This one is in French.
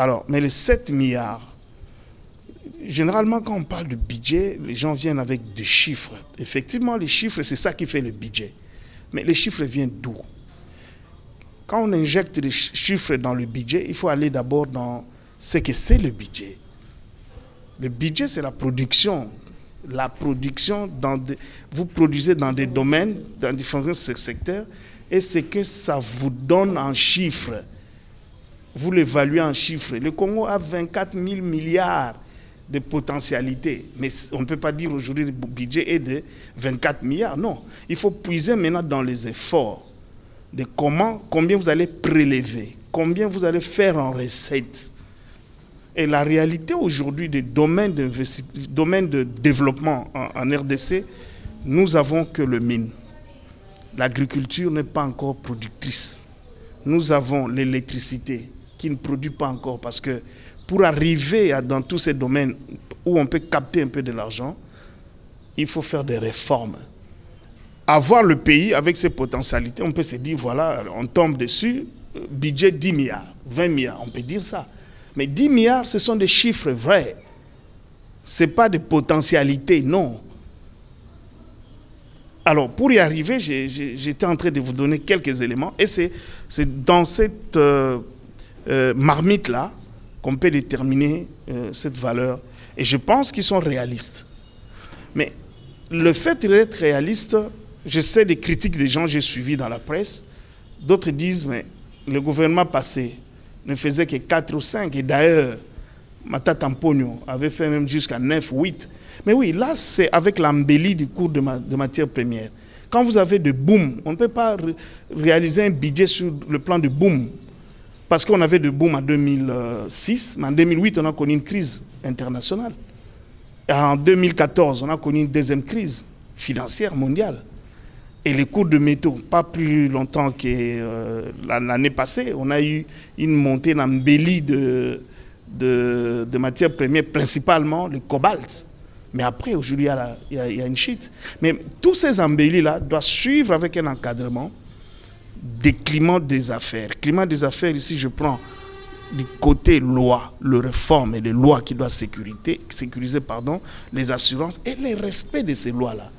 Alors, mais les 7 milliards, généralement, quand on parle de budget, les gens viennent avec des chiffres. Effectivement, les chiffres, c'est ça qui fait le budget. Mais les chiffres viennent d'où? Quand on injecte des chiffres dans le budget, il faut aller d'abord dans ce que c'est le budget. Le budget, c'est la production. La production, vous produisez dans des domaines, dans différents secteurs, et ce que ça vous donne en chiffres. Vous l'évaluez en chiffres. Le Congo a 24 000 milliards de potentialités. Mais on ne peut pas dire aujourd'hui que le budget est de 24 milliards. Non. Il faut puiser maintenant dans les efforts de combien vous allez prélever, combien vous allez faire en recettes. Et la réalité aujourd'hui des domaines de développement en RDC, nous avons que le mine. L'agriculture n'est pas encore productrice. Nous avons l'électricité qui ne produit pas encore parce que pour arriver dans tous ces domaines où on peut capter un peu de l'argent, il faut faire des réformes. Avoir le pays avec ses potentialités, on peut se dire, voilà, on tombe dessus, budget 10 milliards, 20 milliards, on peut dire ça. Mais 10 milliards, ce sont des chiffres vrais. Ce n'est pas des potentialités, non. Alors, pour y arriver, j'étais en train de vous donner quelques éléments. Et c'est dans cette marmite-là qu'on peut déterminer cette valeur. Et je pense qu'ils sont réalistes. Mais le fait d'être réaliste, je sais des critiques des gens que j'ai suivis dans la presse. D'autres disent, mais le gouvernement passé ne faisait que 4 ou 5. Et d'ailleurs, Matata Mponyo avait fait même jusqu'à 9 ou 8. Mais oui, là, c'est avec l'embellie du cours de matières premières. Quand vous avez de boom, on ne peut pas réaliser un budget sur le plan de boom. Parce qu'on avait de boom en 2006, mais en 2008, on a connu une crise internationale. Et en 2014, on a connu une deuxième crise financière mondiale. Et les cours de métaux, pas plus longtemps que l'année passée, on a eu une montée d'embellie de matières premières, principalement le cobalt. Mais après, aujourd'hui, il y a une chute. Mais tous ces embellis-là doivent suivre avec un encadrement des climats des affaires. Climat des affaires, ici, je prends du côté loi, le réforme et les lois qui doivent sécuriser les assurances et le respect de ces lois-là.